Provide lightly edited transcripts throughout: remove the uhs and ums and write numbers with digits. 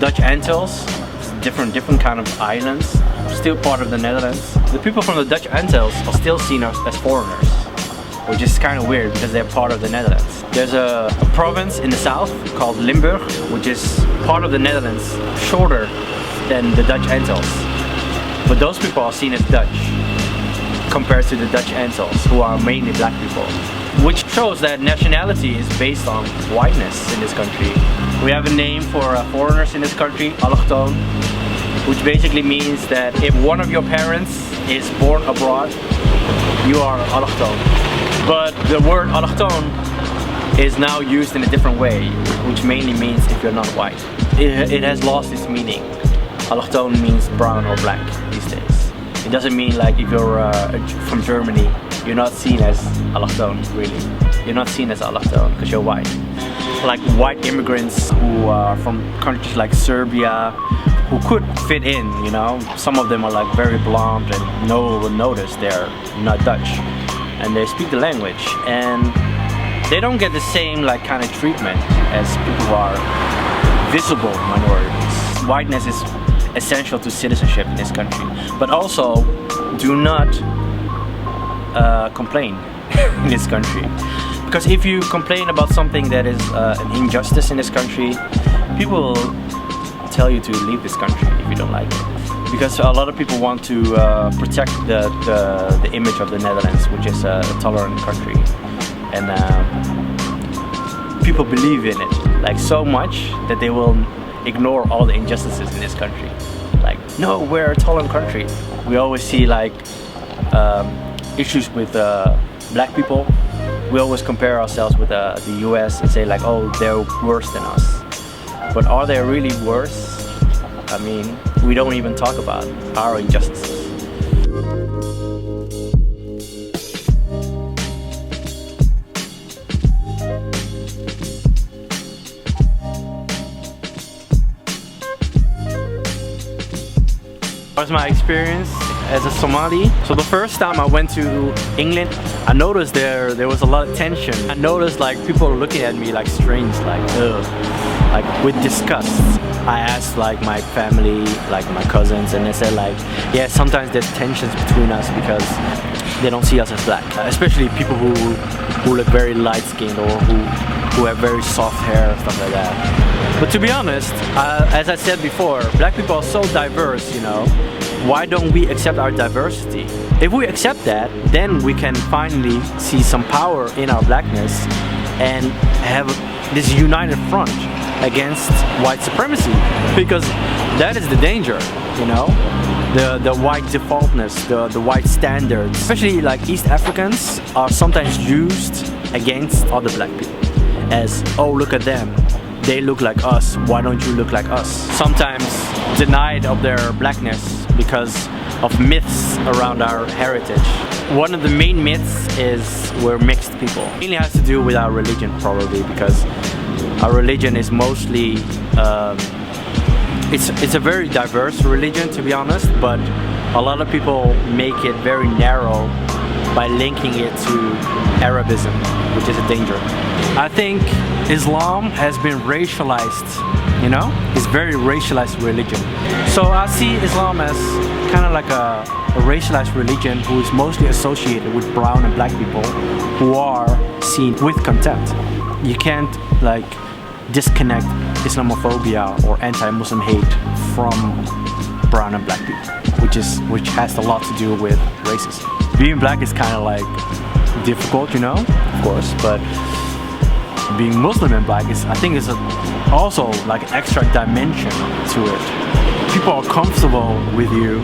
Dutch Antilles, different kind of islands, still part of the Netherlands. The people from the Dutch Antilles are still seen as foreigners, which is kind of weird because they're part of the Netherlands. There's a province in the south called Limburg, which is part of the Netherlands, shorter than the Dutch Antilles. But those people are seen as Dutch compared to the Dutch Antilles, who are mainly black people. Which shows that nationality is based on whiteness in this country. We have a name for foreigners in this country, allochtoon, which basically means that if one of your parents is born abroad, you are allochtoon. But the word allochtoon is now used in a different way, which mainly means if you're not white. It has lost its meaning. Allochtoon means brown or black these days. It doesn't mean like if you're from Germany, you're not seen as allochtoon, really. You're not seen as allochtoon because you're white. Like white immigrants who are from countries like Serbia, who could fit in, you know. Some of them are like very blonde and no one will notice they're not Dutch. And they speak the language and they don't get the same like kind of treatment as people who are visible minorities. Whiteness is essential to citizenship in this country, but also do not complain in this country, because if you complain about something that is an injustice in this country, people will tell you to leave this country if you don't like it, because a lot of people want to protect the image of the Netherlands, which is a tolerant country, and people believe in it like so much that they will ignore all the injustices in this country. Like, no, we're a tolerant country. We always see like issues with black people. We always compare ourselves with the US and say like, oh, they're worse than us. But are they really worse? I mean, we don't even talk about our injustices. What was my experience as a Somali? So the first time I went to England, I noticed there was a lot of tension. I noticed like people looking at me like strange, like ugh, like with disgust. I asked like my family, like my cousins, and they said like, yeah, sometimes there's tensions between us because they don't see us as black. Especially people who look very light-skinned or who have very soft hair and stuff like that. But to be honest, as I said before, black people are so diverse, you know. Why don't we accept our diversity? If we accept that, then we can finally see some power in our blackness and have this united front against white supremacy, because that is the danger, you know. The white defaultness, the white standards, especially like East Africans, are sometimes used against other black people as, oh, look at them, they look like us, why don't you look like us? Sometimes denied of their blackness because of myths around our heritage. One of the main myths is we're mixed people. It mainly has to do with our religion, probably, because our religion is mostly it's a very diverse religion, to be honest, but a lot of people make it very narrow by linking it to Arabism, which is a danger. I think Islam has been racialized, you know? It's very racialized religion. So I see Islam as kind of like a racialized religion who is mostly associated with brown and black people who are seen with contempt. You can't like disconnect Islamophobia or anti-Muslim hate from brown and black people, which has a lot to do with racism. Being black is kind of like difficult, you know, of course, but being Muslim and black is, I think, is also like an extra dimension to it. People are comfortable with you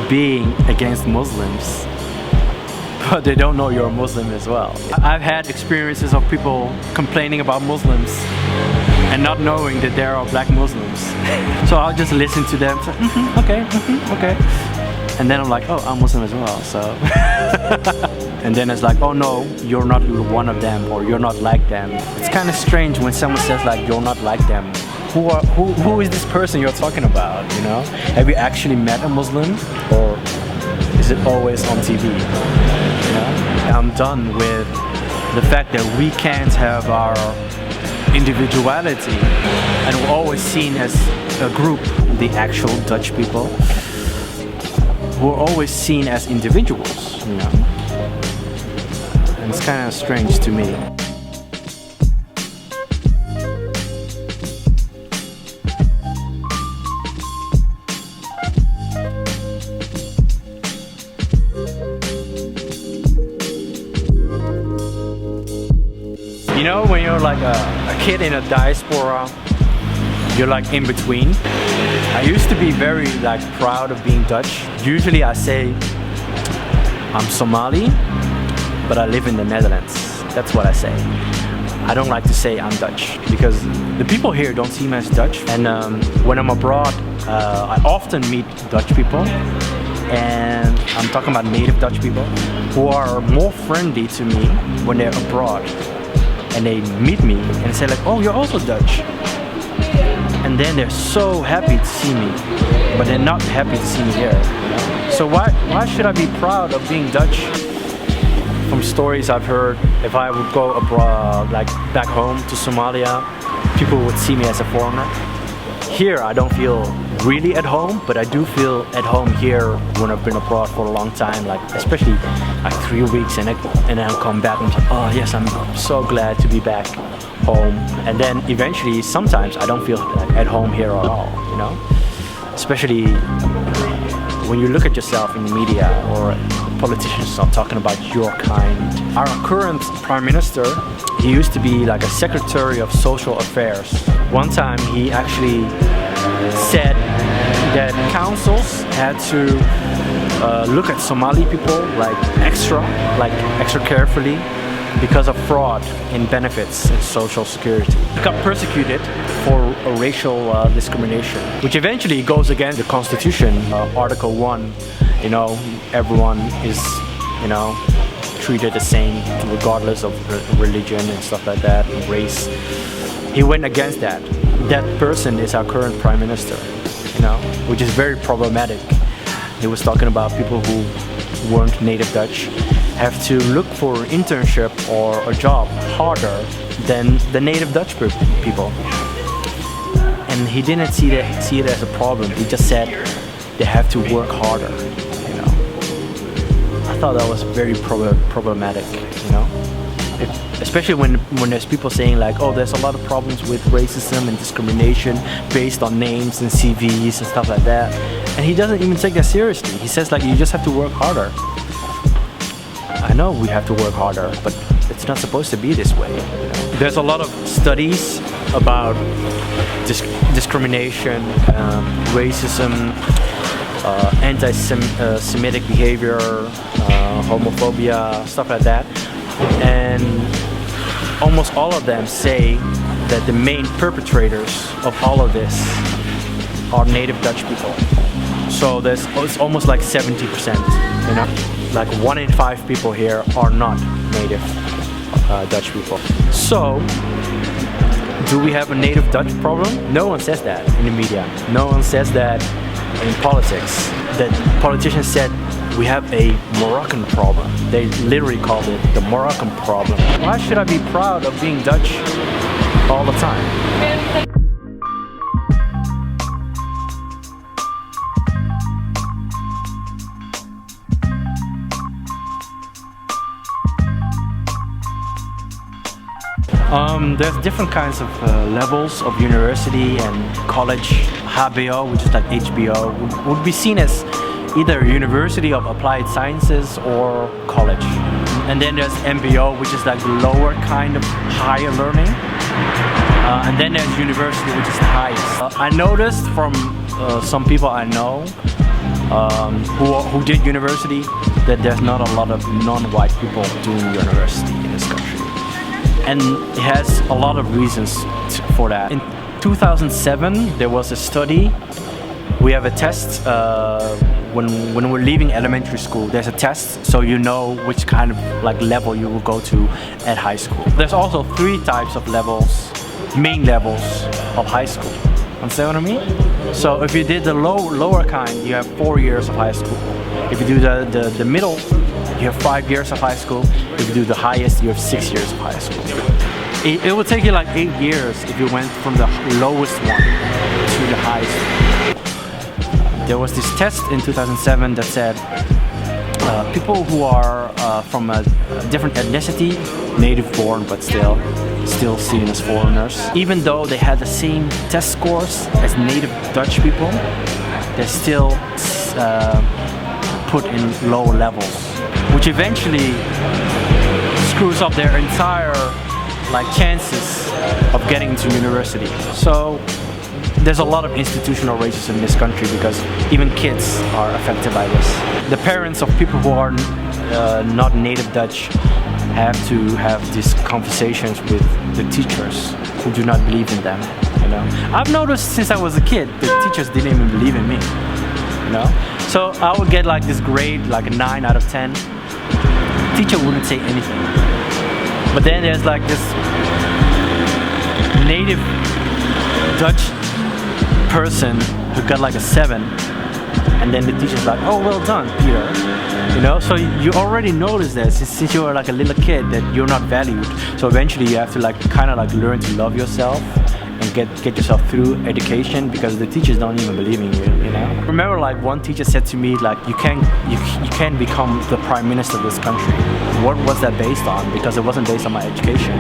being against Muslims, but they don't know you're a Muslim as well. I've had experiences of people complaining about Muslims and not knowing that there are black Muslims. So I'll just listen to them, say, okay. And then I'm like, oh, I'm Muslim as well, so. And then it's like, oh no, you're not one of them, or you're not like them. It's kind of strange when someone says like, you're not like them. Who is this person you're talking about, you know? Have you actually met a Muslim, or is it always on TV? You know? I'm done with the fact that we can't have our individuality, and we're always seen as a group, the actual Dutch people, we're always seen as individuals, you know. And it's kind of strange to me. You know, when you're like a kid in a diaspora, you're like in between. I used to be very like proud of being Dutch. Usually I say I'm Somali, but I live in the Netherlands. That's what I say. I don't like to say I'm Dutch because the people here don't see me as Dutch. And when I'm abroad, I often meet Dutch people. And I'm talking about native Dutch people who are more friendly to me when they're abroad. And they meet me and say like, oh, you're also Dutch. And then they're so happy to see me, but they're not happy to see me here. So why should I be proud of being Dutch? From stories I've heard, if I would go abroad, like back home to Somalia, people would see me as a foreigner. Here I don't feel really at home, but I do feel at home here when I've been abroad for a long time, like especially like 3 weeks, and then I'll come back and I'm like, oh yes, I'm so glad to be back home. And then eventually, sometimes I don't feel like at home here at all, you know? Especially when you look at yourself in the media or politicians are talking about your kind. Our current Prime Minister, he used to be like a Secretary of Social Affairs. One time he actually said that councils had to look at Somali people like extra carefully because of fraud in benefits and social security. He got persecuted for racial discrimination, which eventually goes against the Constitution, Article 1. You know, everyone is, you know, treated the same regardless of religion and stuff like that, and race. He went against that. That person is our current Prime Minister, you know, which is very problematic. He was talking about people who weren't native Dutch have to look for an internship or a job harder than the native Dutch people. And he didn't see it as a problem. He just said they have to work harder, you know. I thought that was very problematic, you know. Especially when there's people saying like, oh, there's a lot of problems with racism and discrimination based on names and CVs and stuff like that. And he doesn't even take that seriously. He says like, you just have to work harder. I know we have to work harder, but it's not supposed to be this way. You know? There's a lot of studies about discrimination, racism, anti-Semitic behavior, homophobia, stuff like that. And almost all of them say that the main perpetrators of all of this are native Dutch people. So it's almost like 70%, you know? Like 1 in 5 people here are not native Dutch people. So, do we have a native Dutch problem? No one says that in the media. No one says that in politics. That politicians said we have a Moroccan problem. They literally called it the Moroccan problem. Why should I be proud of being Dutch all the time? There's different kinds of levels of university and college. HBO, which is like HBO, would be seen as either University of Applied Sciences or college. And then there's MBO, which is like the lower kind of higher learning. And then there's university, which is the highest. I noticed from some people I know who did university that there's not a lot of non-white people doing university in this country. And it has a lot of reasons for that. In 2007, there was a study. We have a test when we're leaving elementary school. There's a test, so you know which kind of like level you will go to at high school. There's also 3 types of levels, main levels of high school. Understand what I mean? So if you did the lower kind, you have 4 years of high school. If you do the middle, you have 5 years of high school. If you do the highest, you have 6 years of high school. It would take you like 8 years if you went from the lowest one to the highest. There was this test in 2007 that said people who are from a different ethnicity, native born but still seen as foreigners, even though they had the same test scores as native Dutch people, they're still put in lower levels, which eventually screws up their entire chances of getting into university. So there's a lot of institutional racism in this country because even kids are affected by this. The parents of people who are not native Dutch have to have these conversations with the teachers who do not believe in them. I've noticed since I was a kid, the teachers didn't even believe in me. So I would get this grade, a 9 out of 10. Teacher wouldn't say anything. But then there's this native Dutch person who got a 7, and then the teacher's like, "Oh, well done, Peter." So you already notice that since you were a little kid that you're not valued. So eventually you have to learn to love yourself and get yourself through education because the teachers don't even believe in you. I remember one teacher said to me you can't become the prime minister of this country. What was that based on? Because it wasn't based on my education.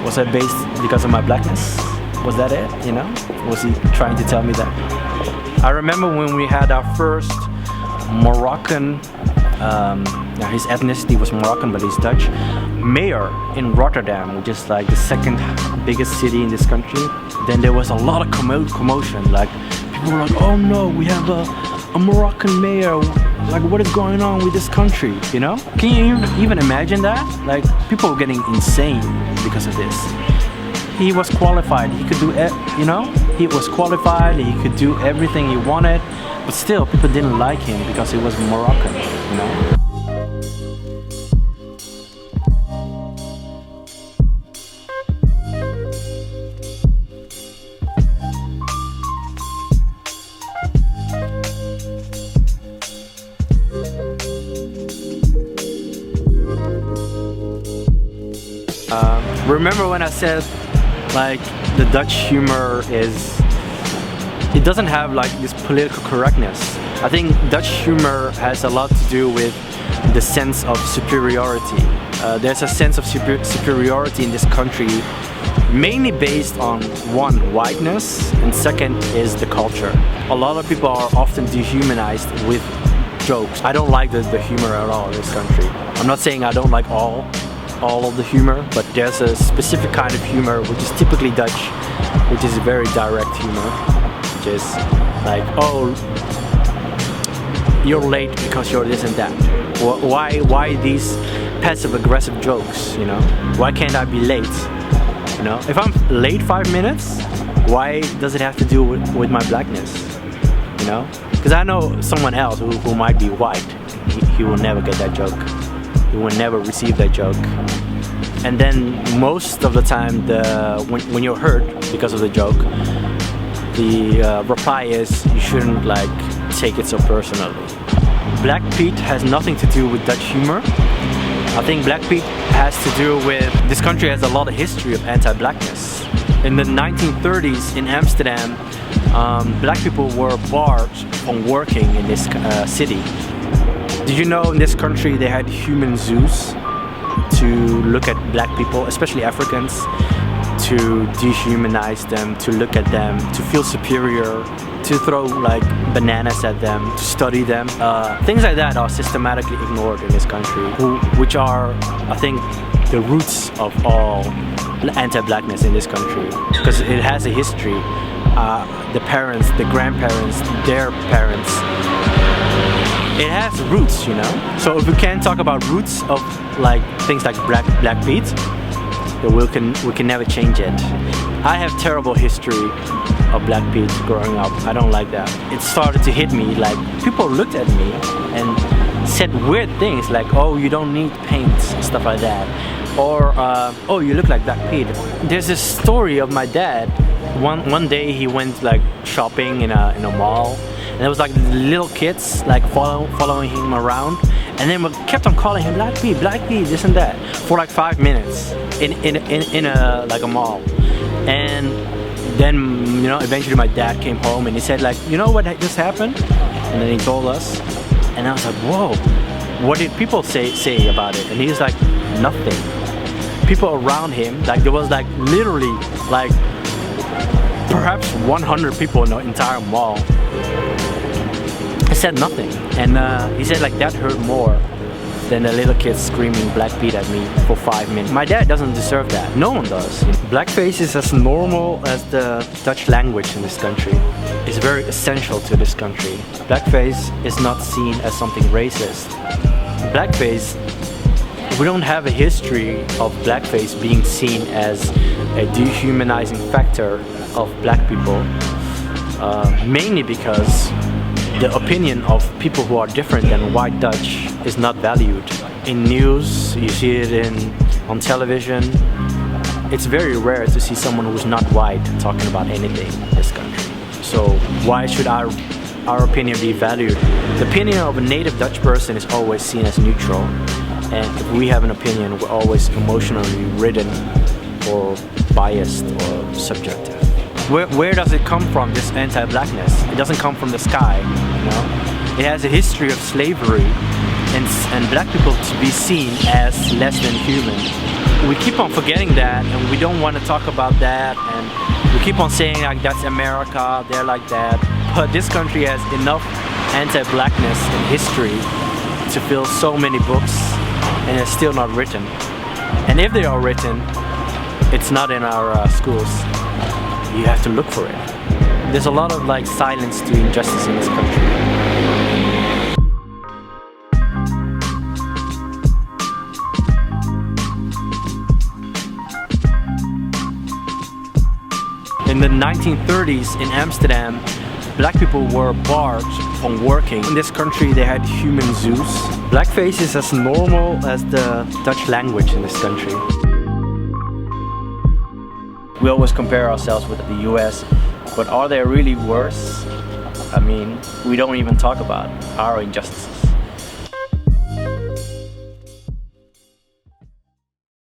Was that based because of my blackness? Was that it? Was he trying to tell me that? I remember when we had our first Moroccan, his ethnicity was Moroccan but he's Dutch, mayor in Rotterdam, which is the second biggest city in this country. Then there was a lot of commotion. People were like, "Oh no, we have a Moroccan mayor. What is going on with this country?" Can you even imagine that? People were getting insane because of this. He was qualified. He could do it. He was qualified. He could do everything he wanted, but still, people didn't like him because he was Moroccan. Remember when I said the Dutch humor it doesn't have this political correctness. I think Dutch humor has a lot to do with the sense of superiority. There's a sense of superiority in this country, mainly based on one, whiteness, and second is the culture. A lot of people are often dehumanized with jokes. I don't like the humor at all in this country. I'm not saying I don't like all of the humor, but there's a specific kind of humor which is typically Dutch, which is very direct humor, which is "Oh, you're late because you're this and that." Why these passive-aggressive jokes? Why can't I be late? If I'm late 5 minutes, why does it have to do with my blackness? Because I know someone else who might be white, he will never get that joke. You will never receive that joke. And then most of the time, when you're hurt because of the joke, the reply is you shouldn't take it so personally. Black Pete has nothing to do with Dutch humor. I think Black Pete has to do with this country has a lot of history of anti-blackness. In the 1930s in Amsterdam, black people were barred from working in this city. Did you know in this country they had human zoos to look at black people, especially Africans, to dehumanize them, to look at them, to feel superior, to throw bananas at them, to study them. Things like that are systematically ignored in this country, which are, I think, the roots of all anti-blackness in this country, because it has a history. The parents, the grandparents, their parents. It has roots, So if we can't talk about roots of things like Black Pete, then we can never change it. I have terrible history of Black Pete growing up. I don't like that. It started to hit me. People looked at me and said weird things "Oh, you don't need paint," stuff like that, or "Oh, you look like Black Pete." There's this story of my dad. One day he went shopping in a mall. And there was little kids following him around, And then we kept on calling him Black P, this and that, for like 5 minutes in a like a mall. And then, you know, eventually my dad came home and he said like, you know what just happened? And then he told us, and I was like, whoa, what did people say about it? And he was like, nothing. People around him, like there was like literally like perhaps 100 people in the entire mall. I said nothing, and he said like that hurt more than the little kids screaming Black Pete at me for 5 minutes. My dad doesn't deserve that. No one does. Blackface is as normal as the Dutch language in this country. It's very essential to this country. Blackface is not seen as something racist. Blackface, we don't have a history of blackface being seen as a dehumanizing factor of black people, mainly because the opinion of people who are different than white Dutch is not valued. In news, you see it on television. It's very rare to see someone who's not white talking about anything in this country. So why should our opinion be valued? The opinion of a native Dutch person is always seen as neutral. And if we have an opinion, we're always emotionally ridden or biased or subjective. Where does it come from, this anti-blackness? It doesn't come from the sky, you know? It has a history of slavery and black people to be seen as less than human. We keep on forgetting that, and we don't want to talk about that, and we keep on saying like that's America, they're like that. But this country has enough anti-blackness in history to fill so many books, and it's still not written. And if they are written, it's not in our schools. You have to look for it. There's a lot of like silence to injustice in this country. In the 1930s in Amsterdam, black people were barred from working. In this country they had human zoos. Blackface is as normal as the Dutch language in this country. We always compare ourselves with the US, but are they really worse? I mean, we don't even talk about our injustices.